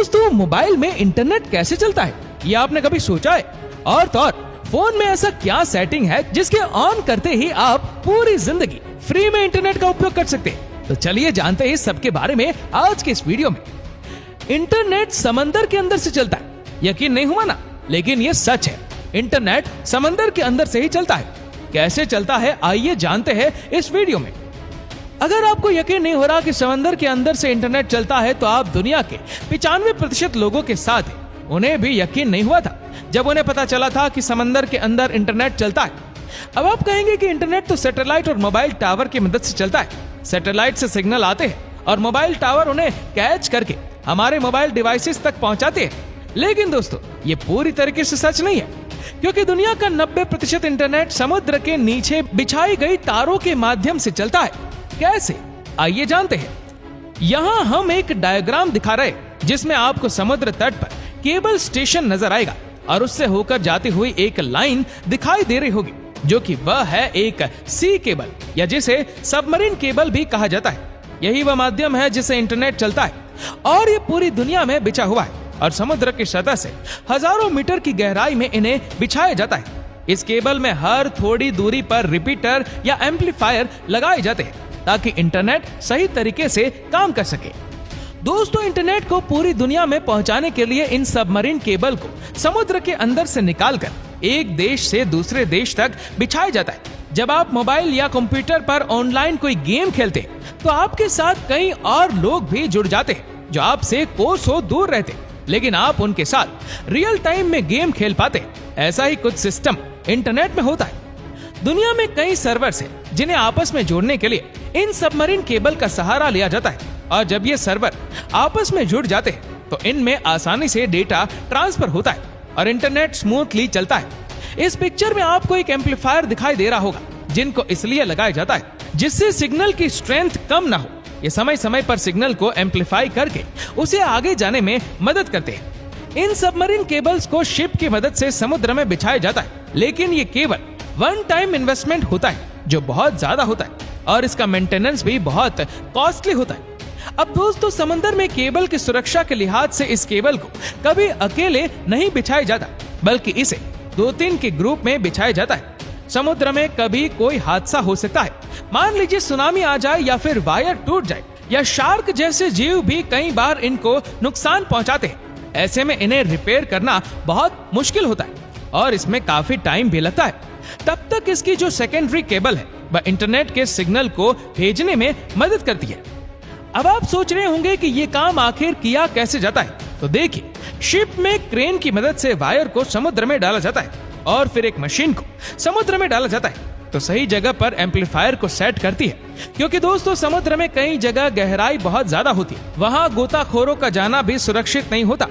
दोस्तों, मोबाइल में इंटरनेट कैसे चलता है ये आपने कभी सोचा है? और तो और फोन में ऐसा क्या सेटिंग है जिसके ऑन करते ही आप पूरी जिंदगी फ्री में इंटरनेट का उपयोग कर सकते हैं? तो चलिए जानते हैं सबके बारे में आज के इस वीडियो में। इंटरनेट समंदर के अंदर से चलता है। यकीन नहीं हुआ ना? लेकिन ये सच है, इंटरनेट समंदर के अंदर से ही चलता है। कैसे चलता है आइए जानते हैं इस वीडियो में। अगर आपको यकीन नहीं हो रहा कि समंदर के अंदर से इंटरनेट चलता है तो आप दुनिया के 95% लोगों के साथ हैं। उन्हें भी यकीन नहीं हुआ था जब उन्हें पता चला था कि समंदर के अंदर इंटरनेट चलता है। अब आप कहेंगे कि इंटरनेट तो सैटेलाइट और मोबाइल टावर की मदद से चलता है। सैटेलाइट से सिग्नल आते हैं और मोबाइल टावर उन्हें कैच करके हमारे मोबाइल डिवाइसेस तक पहुंचाते हैं। लेकिन दोस्तों, ये पूरी तरीके से सच नहीं है, क्योंकि दुनिया का 90% इंटरनेट समुद्र के नीचे बिछाई गई तारों के माध्यम से चलता है। कैसे? आइए जानते हैं। यहाँ हम एक डायग्राम दिखा रहे जिसमें आपको समुद्र तट पर केबल स्टेशन नजर आएगा और उससे होकर जाती हुई एक लाइन दिखाई दे रही होगी, जो कि वह है एक सी केबल या जिसे सबमरीन केबल भी कहा जाता है। यही वह माध्यम है जिससे इंटरनेट चलता है और ये पूरी दुनिया में बिछा हुआ है और समुद्र की सतह से हजारों मीटर की गहराई में इन्हें बिछाया जाता है। इस केबल में हर थोड़ी दूरी पर रिपीटर या एम्पलीफायर लगाए जाते हैं ताकि इंटरनेट सही तरीके से काम कर सके। दोस्तों, इंटरनेट को पूरी दुनिया में पहुंचाने के लिए इन सबमरीन केबल को समुद्र के अंदर से निकालकर एक देश से दूसरे देश तक बिछाया जाता है। जब आप मोबाइल या कंप्यूटर पर ऑनलाइन कोई गेम खेलते हैं तो आपके साथ कई और लोग भी जुड़ जाते हैं जो आपसे कोसों दूर रहते हैं, लेकिन आप उनके साथ रियल टाइम में गेम खेल पाते हैं। ऐसा ही कुछ सिस्टम इंटरनेट में होता है। दुनिया में कई सर्वर्स हैं जिन्हें आपस में जोड़ने के लिए इन सबमरीन केबल का सहारा लिया जाता है और जब ये सर्वर आपस में जुड़ जाते हैं तो इनमें आसानी से डेटा ट्रांसफर होता है और इंटरनेट स्मूथली चलता है। इस पिक्चर में आपको एक एम्पलीफायर दिखाई दे रहा होगा, जिनको इसलिए लगाया जाता है जिससे सिग्नल की स्ट्रेंथ कम ना हो। ये समय समय पर सिग्नल को एम्पलीफाई करके उसे आगे जाने में मदद करते हैं। इन सबमरीन केबल्स को शिप की मदद से समुद्र में बिछाया जाता है, लेकिन ये केवल वन टाइम इन्वेस्टमेंट होता है जो बहुत ज्यादा होता है और इसका मेंटेनेंस भी बहुत कॉस्टली होता है। अब दोस्तों, समंदर में केबल की सुरक्षा के लिहाज से इस केबल को कभी अकेले नहीं बिछाया जाता, बल्कि इसे 2-3 के ग्रुप में बिछाया जाता है। समुद्र में कभी कोई हादसा हो सकता है, मान लीजिए सुनामी आ जाए या फिर वायर टूट जाए या शार्क जैसे जीव भी कई बार इनको नुकसान पहुंचाते हैं। ऐसे में इन्हें रिपेयर करना बहुत मुश्किल होता है और इसमें काफी टाइम भी लगता है। तब तक इसकी जो सेकेंडरी केबल है वह इंटरनेट के सिग्नल को भेजने में मदद करती है। अब आप सोच रहे होंगे कि ये काम आखिर किया कैसे जाता है, तो देखिए, शिप में क्रेन की मदद से वायर को समुद्र में डाला जाता है और फिर एक मशीन को समुद्र में डाला जाता है तो सही जगह पर एम्पलीफायर को सेट करती है। क्योंकि दोस्तों, समुद्र में कई जगह गहराई बहुत ज्यादा होती है, वहाँ गोताखोरों का जाना भी सुरक्षित नहीं होता,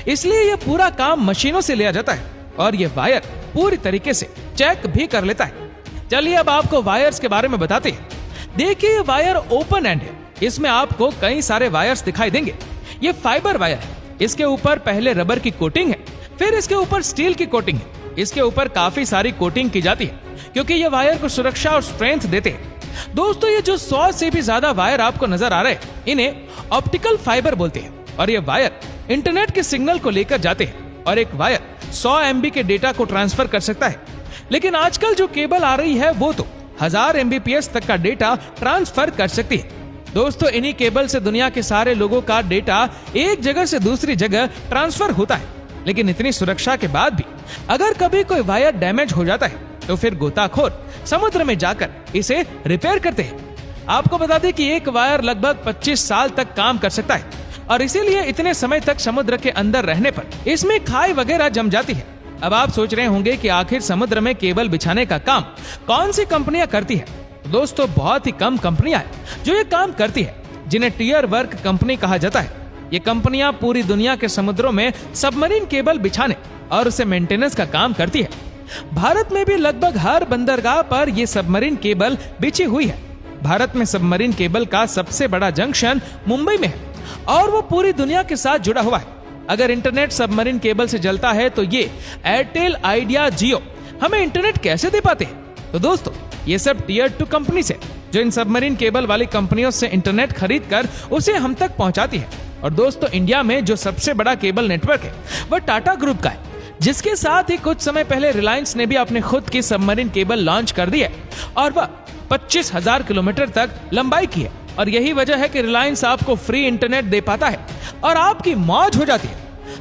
इसलिए ये पूरा काम मशीनों से लिया जाता है और ये वायर पूरी तरीके से चेक भी कर लेता है। चलिए अब आपको वायर्स के बारे में बताते हैं। देखिए, वायर ओपन एंड है, इसमें आपको कई सारे वायर्स दिखाई देंगे। ये फाइबर वायर है, इसके ऊपर पहले रबर की कोटिंग है, फिर इसके ऊपर स्टील की कोटिंग है। इसके ऊपर काफी सारी कोटिंग की जाती है क्योंकि ये वायर को सुरक्षा और स्ट्रेंथ देते हैं। दोस्तों, ये जो 100 से भी ज्यादा वायर आपको नजर आ रहे हैं, इन्हें ऑप्टिकल फाइबर बोलते हैं और ये वायर इंटरनेट के सिग्नल को लेकर जाते हैं और एक वायर 100 MB के डेटा को ट्रांसफर कर सकता है। लेकिन आजकल जो केबल आ रही है वो तो 1000 MBPS तक का डेटा ट्रांसफर कर सकती है। दोस्तों, इन्हीं केबल से दुनिया के सारे लोगों का डेटा एक जगह से दूसरी जगह ट्रांसफर होता है। लेकिन इतनी सुरक्षा के बाद भी अगर कभी कोई वायर डैमेज हो जाता है तो फिर गोताखोर समुद्र में जाकर इसे रिपेयर करते हैं। आपको बता दें कि एक वायर लगभग 25 साल तक काम कर सकता है और इसीलिए इतने समय तक समुद्र के अंदर रहने पर इसमें खाई वगैरह जम जाती है। अब आप सोच रहे होंगे कि आखिर समुद्र में केबल बिछाने का काम कौन सी कंपनियां करती है? दोस्तों, बहुत ही कम कंपनियां हैं जो ये काम करती है, जिन्हें टियर वर्क कंपनी कहा जाता है। ये कंपनियां पूरी दुनिया के समुद्रों में सबमरीन केबल बिछाने और उसे मेंटेनेंस का काम करती है। भारत में भी लगभग हर बंदरगाह पर ये सबमरीन केबल बिछी हुई है। भारत में सबमरीन केबल का सबसे बड़ा जंक्शन मुंबई में है और वो पूरी दुनिया के साथ जुड़ा हुआ है। अगर इंटरनेट सबमरीन केबल से चलता है तो ये एयरटेल, आइडिया, जियो हमें इंटरनेट कैसे दे पाते हैं? तो दोस्तों, ये सब टियर 2 कंपनी से जो इन सबमरीन केबल वाली कंपनियों से इंटरनेट खरीद कर उसे हम तक पहुंचाती है। और दोस्तों इंडिया में जो सबसे बड़ा केबल नेटवर्क है वह टाटा ग्रुप का है, जिसके साथ ही कुछ समय पहले रिलायंस ने भी अपने खुद की सबमरीन केबल लॉन्च कर दी है और वह 25,000 किलोमीटर तक लंबाई की है। और यही वजह है कि रिलायंस आपको फ्री इंटरनेट दे पाता है और आपकी मौज हो जाती है।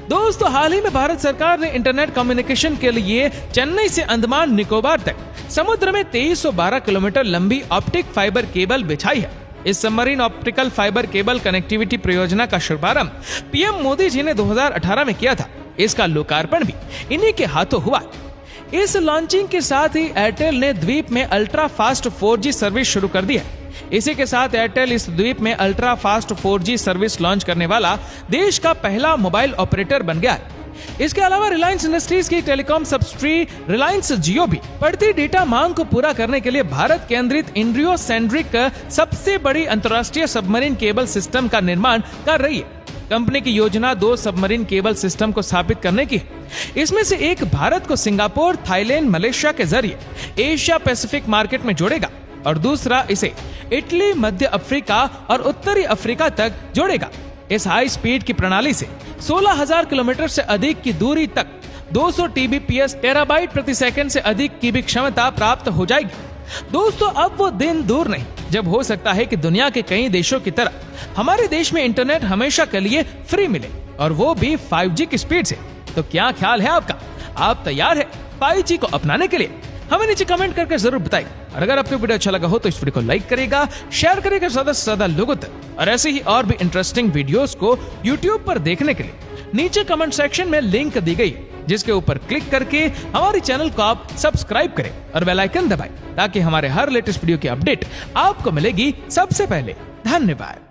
दोस्तों हाल ही में भारत सरकार ने इंटरनेट कम्युनिकेशन के लिए चेन्नई से अंडमान निकोबार तक समुद्र में 2312 किलोमीटर लंबी ऑप्टिक फाइबर केबल बिछाई है। इस submarine optical fibre cable connectivity परियोजना का शुभारंभ पीएम मोदी जी ने 2018 में किया था। इसका लोकार्पण भी इन्हीं के हाथों हुआ। इस लॉन्चिंग के साथ ही एयरटेल ने द्वीप में अल्ट्रा फास्ट 4G सर्विस शुरू कर दी है। इसी के साथ एयरटेल इस द्वीप में ultra fast 4G service launch करने वाला देश का पहला मोबाइल ऑपरेटर बन गया है। इसके अलावा रिलायंस इंडस्ट्रीज की टेलीकॉम सब्सिडी रिलायंस जियो भी बढ़ती डेटा मांग को पूरा करने के लिए भारत केंद्रित इंडियो सेंट्रिक सबसे बड़ी अंतर्राष्ट्रीय सबमरीन केबल सिस्टम का निर्माण कर रही है। कंपनी की योजना 2 सबमरीन केबल सिस्टम को स्थापित करने की है। इसमें से एक भारत को सिंगापुर, थाईलैंड, मलेशिया के जरिए एशिया पैसिफिक मार्केट में जोड़ेगा और दूसरा इसे इटली, मध्य अफ्रीका और उत्तरी अफ्रीका तक जोड़ेगा। इस हाई स्पीड की प्रणाली से 16,000 किलोमीटर से अधिक की दूरी तक 200 TBps टेराबाइट प्रति सेकंड से अधिक की भी क्षमता प्राप्त हो जाएगी। दोस्तों अब वो दिन दूर नहीं जब हो सकता है कि दुनिया के कई देशों की तरह हमारे देश में इंटरनेट हमेशा के लिए फ्री मिले और वो भी 5G की स्पीड से। तो क्या ख्याल है आपका? आप तैयार है 5G को अपनाने के लिए? हमें नीचे कमेंट करके जरूर बताइए। और अगर आपको वीडियो अच्छा लगा हो तो इस वीडियो को लाइक करेगा, शेयर करेगा ज्यादा से ज्यादा लोगों तक। और ऐसे ही और भी इंटरेस्टिंग वीडियोस को YouTube पर देखने के लिए नीचे कमेंट सेक्शन में लिंक दी गई है, जिसके ऊपर क्लिक करके हमारे चैनल को आप सब्सक्राइब करें और बेल आइकन दबाएं ताकि हमारे हर लेटेस्ट वीडियो की अपडेट आपको मिलेगी सबसे पहले। धन्यवाद।